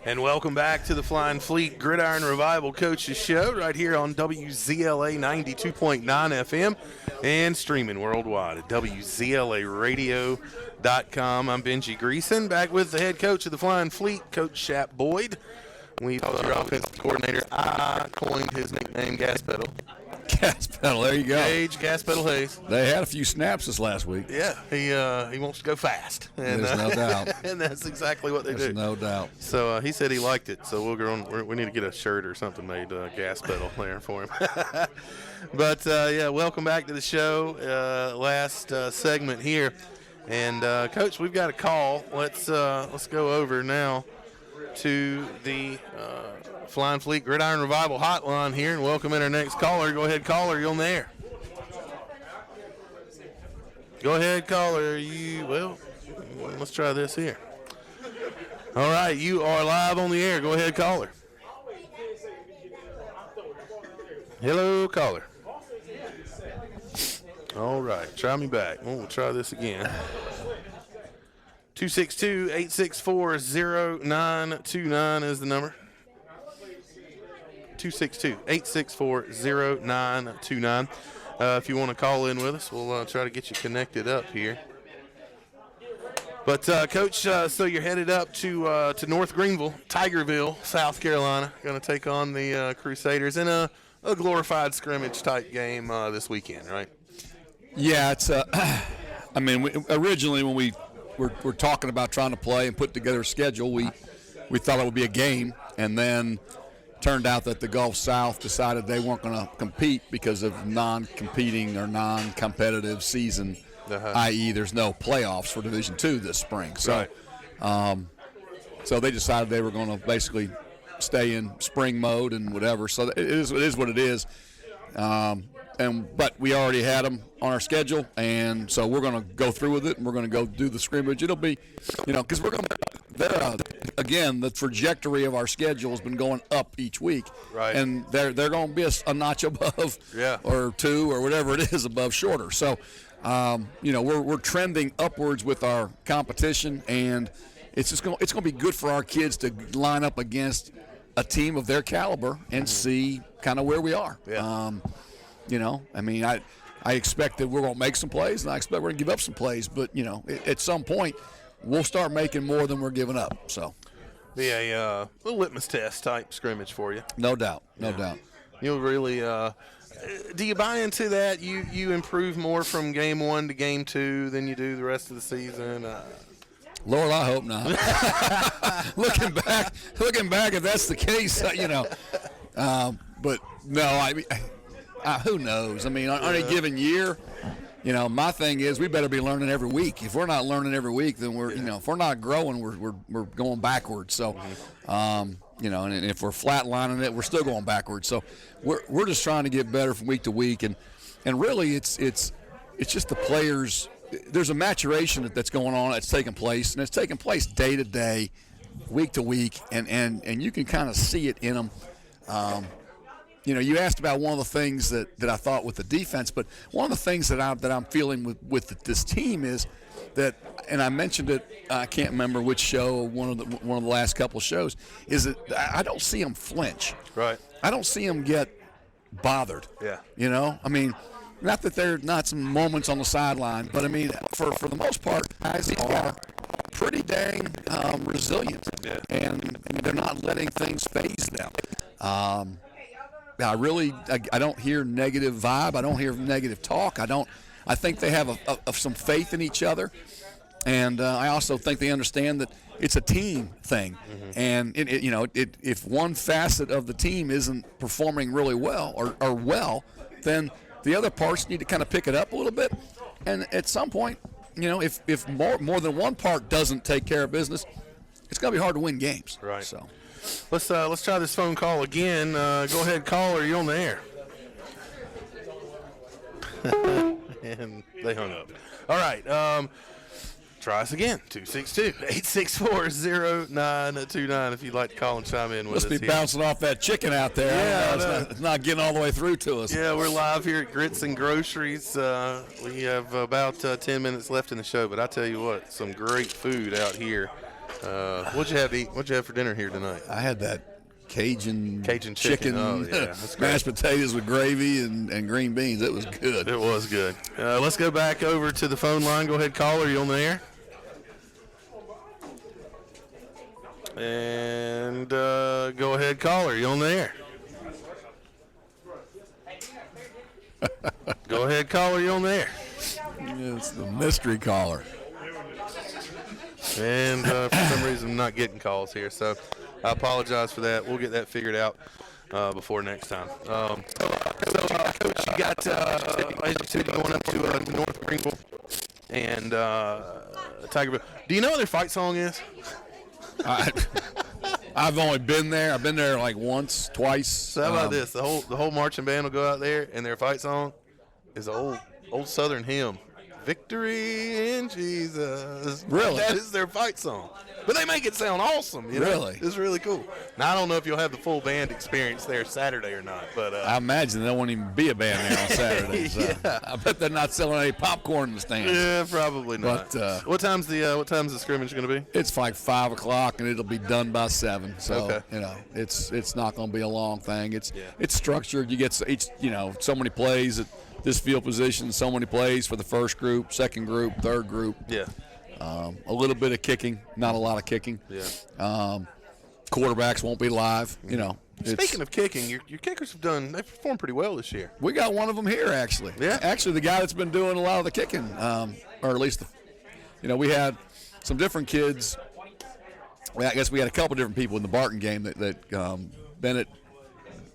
And welcome back to the Flying Fleet Gridiron Revival Coaches Show right here on WZLA 92.9 FM and streaming worldwide at WZLAradio.com. I'm Benji Greeson, back with the head coach of the Flying Fleet, Coach Shap Boyd. We told your offensive coordinator I coined his nickname Gas Pedal. gas pedal. There you go. Gage Gas Pedal Hayes. They had a few snaps this last week. Yeah, he wants to go fast. And, There's no doubt. And that's exactly what they There's do. no doubt. So he said he liked it. So we'll go on. We need to get a shirt or something made, gas pedal there for him. But yeah, welcome back to the show. Last segment here, and Coach, we've got a call. Let's go over now to the Flying Fleet Gridiron Revival hotline here, and welcome in our next caller. Go ahead, caller. You're on the air. Go ahead, caller. Let's try this here. All right, you are live on the air. Go ahead, caller. Hello, caller. All right, try me back. We'll try this again. 262-864-0929 is the number. 262-864-0929. If you want to call in with us, we'll try to get you connected up here. But, Coach, so you're headed up to North Greenville, Tigerville, South Carolina. Going to take on the Crusaders in a glorified scrimmage type game this weekend, right? Yeah, it's. I mean, originally when we were talking about trying to play and put together a schedule, we thought it would be a game, and then turned out that the Gulf South decided they weren't going to compete because of non-competing or non-competitive season, i.e., there's no playoffs for Division II this spring. So, right. So they decided they were going to basically stay in spring mode and whatever. So it is what it is. But we already had them on our schedule, and so we're going to go through with it, and we're going to go do the scrimmage. It'll be, because we're going to again, the trajectory of our schedule has been going up each week, right? And they're going to be a notch above, or two, or whatever it is above shorter. So, we're trending upwards with our competition, and it's going to be good for our kids to line up against a team of their caliber and see kind of where we are. Yeah. I expect that we're going to make some plays, and I expect we're going to give up some plays. But, at some point, we'll start making more than we're giving up. So, be a little litmus test type scrimmage for you. No doubt. No doubt. You'll really do you buy into that? You improve more from game 1 to game 2 than you do the rest of the season? Lord, I hope not. looking back, if that's the case, but no, I mean, who knows? I mean, on a given year, my thing is we better be learning every week. If we're not learning every week, then we're, if we're not growing, we're going backwards. So, and if we're flatlining it, we're still going backwards. So, we're just trying to get better from week to week, and really, it's just the players. There's a maturation that's going on, that's taking place, and it's taking place day to day, week to week, and you can kind of see it in them. You asked about one of the things that I thought with the defense, but one of the things that I'm feeling with this team is that, and I mentioned it, I can't remember which show, one of the last couple of shows, is that I don't see them flinch. Right. I don't see them get bothered. Yeah. I mean, not that there are not some moments on the sideline, but I mean, for the most part, guys are pretty dang resilient, and they're not letting things faze them. I don't hear negative vibe. I don't hear negative talk. I think they have some faith in each other, and I also think they understand that it's a team thing. And if one facet of the team isn't performing really well or well, then the other parts need to kind of pick it up a little bit. And at some point, if more than one part doesn't take care of business, it's going to be hard to win games. Right. So. Let's try this phone call again. Go ahead, caller. You're on the air. And they hung up. All right. Try us again. 262-864-0929 if you'd like to call and chime in with us. Must be bouncing off that chicken out there. Yeah, it's not getting all the way through to us. Yeah, we're live here at Grits and Groceries. We have about 10 minutes left in the show, but I tell you what, some great food out here. What'd you have to eat? What'd you have for dinner here tonight? I had that Cajun chicken. Oh, yeah. Mashed potatoes with gravy and green beans. It was good. It was good. Let's go back over to the phone line. Go ahead, caller. You on the air? And go ahead, caller. You on the air? Go ahead, caller. You on there? It's the mystery caller. And for some reason, I'm not getting calls here, so I apologize for that. We'll get that figured out before next time. Coach, you got, as you said, going up to North Greenville and Tigerville. Do you know what their fight song is? I've only been there. I've been there like once, twice. So how about this? The whole marching band will go out there, and their fight song is an old Southern hymn. Victory in Jesus. Really? That is their fight song. But they make it sound awesome. You know? Really? It's really cool. Now, I don't know if you'll have the full band experience there Saturday or not. But I imagine there won't even be a band there on Saturday. So Yeah. I bet they're not selling any popcorn in the stands. yeah, probably not. But, what time's the scrimmage going to be? It's like 5 o'clock, and it'll be done by 7. So Okay. it's not going to be a long thing. It's structured. You get so many plays at this field position, so many plays for the first group, second group, third group. Yeah. A little bit of kicking, not a lot of kicking. Yeah. Quarterbacks won't be live. Speaking of kicking, your kickers they've performed pretty well this year. We got one of them here, actually. Yeah. Actually, the guy that's been doing a lot of the kicking, or at least, we had some different kids. Well, I guess we had a couple different people in the Barton game that Bennett,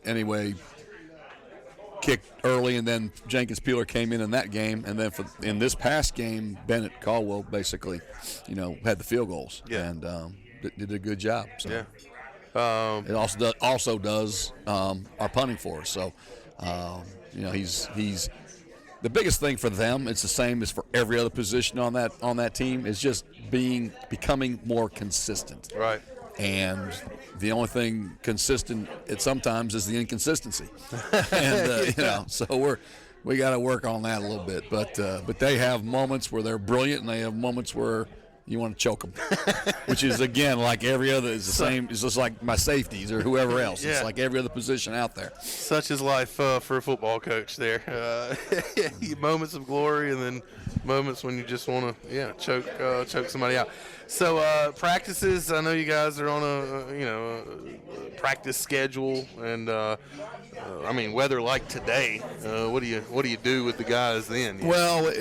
anyway, kicked early, and then Jenkins Peeler came in that game, and then in this past game, Bennett Caldwell basically, had the field goals, and did a good job. So. Yeah. It also does our punting for us. So, he's the biggest thing for them. It's the same as for every other position on that team. Is just becoming more consistent. Right. And the only thing consistent sometimes is the inconsistency. And so we got to work on that a little bit. But they have moments where they're brilliant, and they have moments where you want to choke them, which is, again, like every other, is the same. It's just like my safeties or whoever else. Yeah. It's like every other position out there. Such is life for a football coach there. Moments of glory, and then moments when you just want to, choke somebody out. So practices, I know you guys are on a practice schedule, and weather like today. What do you do with the guys then? Well,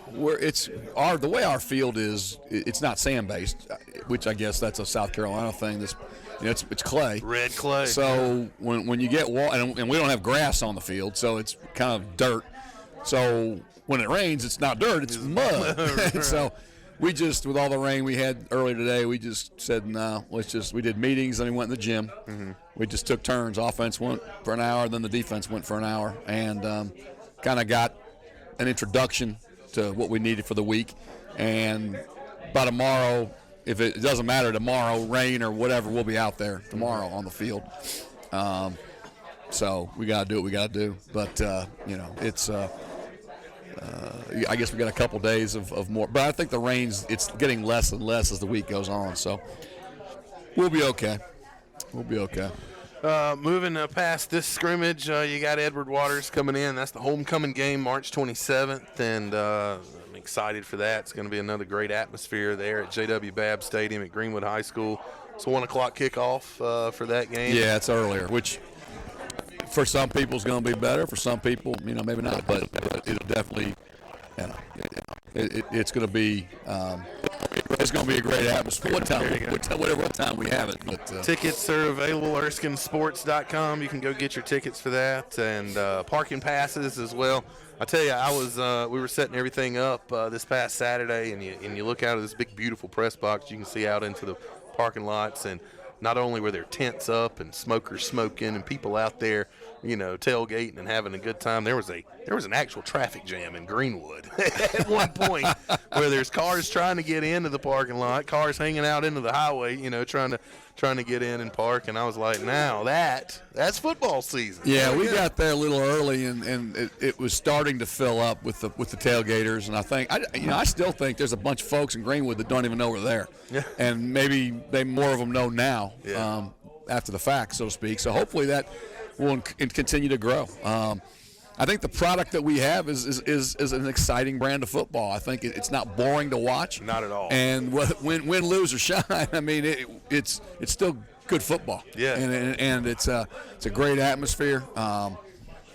the way our field is, it's not sand based, which I guess that's a South Carolina thing. It's clay, Red clay. So when you get and we don't have grass on the field, so it's kind of dirt. So when it rains, it's not dirt, it's mud. Right. So we just, with all the rain we had earlier today, we just said, no, we did meetings, then we went in the gym. Mm-hmm. We just took turns. Offense went for an hour, then the defense went for an hour, and kind of got an introduction to what we needed for the week. And by tomorrow, if it doesn't matter tomorrow, rain or whatever, we'll be out there tomorrow on the field. So we got to do what we got to do. But, it's I guess we got a couple days of more. But I think the rain's, it's getting less and less as the week goes on. So we'll be okay. Moving past this scrimmage, you got Edward Waters coming in. That's the homecoming game, March 27th, and I'm excited for that. It's going to be another great atmosphere there at J.W. Babb Stadium at Greenwood High School. It's a 1 o'clock kickoff for that game. Yeah, it's earlier, which for some people is going to be better. For some people, maybe not, but it'll definitely, it's going to be. It's going to be a great atmosphere. What time we have it. But, tickets are available, ErskinSports.com. You can go get your tickets for that, and parking passes as well. I tell you, we were setting everything up this past Saturday, and you look out of this big, beautiful press box, you can see out into the parking lots, and not only were there tents up and smokers smoking and people out there, tailgating and having a good time, there was an actual traffic jam in Greenwood at one point where there's cars trying to get into the parking lot, cars hanging out into the highway, trying to get in and park, and I was like, now that's football season. Yeah, we got there a little early, and it was starting to fill up with the tailgaters, and I think I still think there's a bunch of folks in Greenwood that don't even know we're there, and maybe more of them know now after the fact, so to speak. So hopefully that will continue to grow. I think the product that we have is an exciting brand of football. I think it's not boring to watch. Not at all. And win, lose, or shine, I mean, it's still good football. Yeah. And it's a great atmosphere.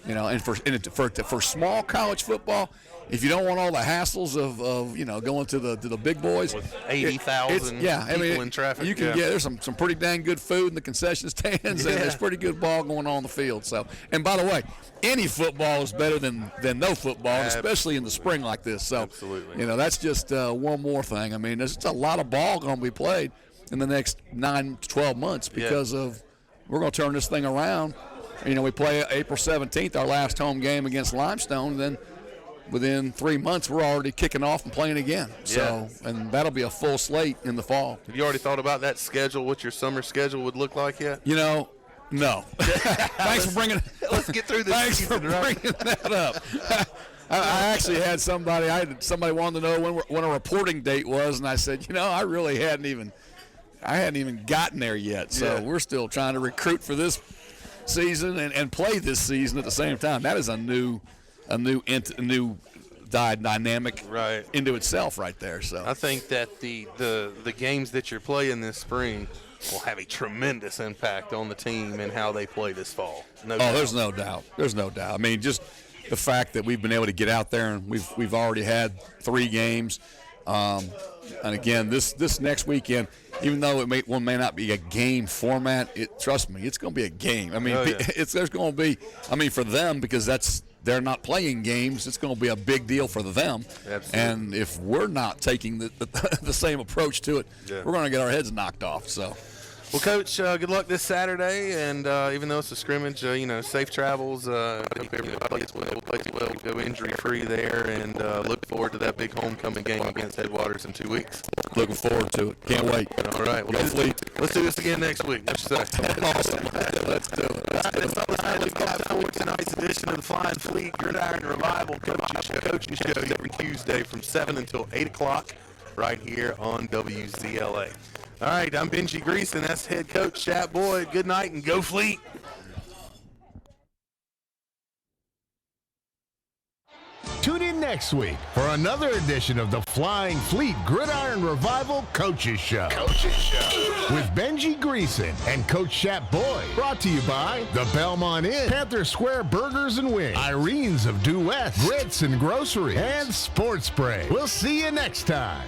And for small college football, if you don't want all the hassles of going to the big boys, with 80,000 people in traffic, you can get there's some pretty dang good food in the concession stands, and there's pretty good ball going on the field. So, and by the way, any football is better than no football, and especially in the spring like this. So, absolutely, that's just one more thing. I mean, there's just a lot of ball going to be played in the next 9 to 12 months because of we're going to turn this thing around. We play April 17th, our last home game against Limestone. Then within 3 months, we're already kicking off and playing again. So, and that'll be a full slate in the fall. Have you already thought about that schedule, what your summer schedule would look like yet? No. Thanks for bringing Let's get through this Thanks season, for bringing that up. I actually had somebody wanted to know when a reporting date was, and I said, I really hadn't even gotten there yet. So we're still trying to recruit for this season and play this season at the same time. That is a new dynamic into itself right there. So I think that the games that you're playing this spring will have a tremendous impact on the team and how they play this fall. There's no doubt. I mean, just the fact that we've been able to get out there and we've already had 3 games. And again, this next weekend, even though one may not be a game format, trust me, it's going to be a game. I mean, there's going to be. I mean, for them, because they're not playing games, it's going to be a big deal for them. Absolutely. And if we're not taking the same approach to it, we're going to get our heads knocked off. So. Well, Coach, good luck this Saturday, and even though it's a scrimmage, safe travels. Hope everybody plays well, go injury-free there, and look forward to that big homecoming game against Headwaters in 2 weeks. Looking forward to it. Can't wait. All right. Well, let's do this again next week. What you say? Awesome. Let's do it. That's all we've got for tonight's edition of the Flying Fleet Gridiron Revival Coaching Show every Tuesday from 7 until 8 o'clock right here on WZLA. All right, I'm Benji Greeson. That's head coach Shap Boyd. Good night and go Fleet. Tune in next week for another edition of the Flying Fleet Gridiron Revival Coaches Show. With Benji Greeson and Coach Shap Boyd. Brought to you by the Belmont Inn, Panther Square Burgers and Wings, Irene's of Due West, Grits and Groceries, and Sports Spray. We'll see you next time.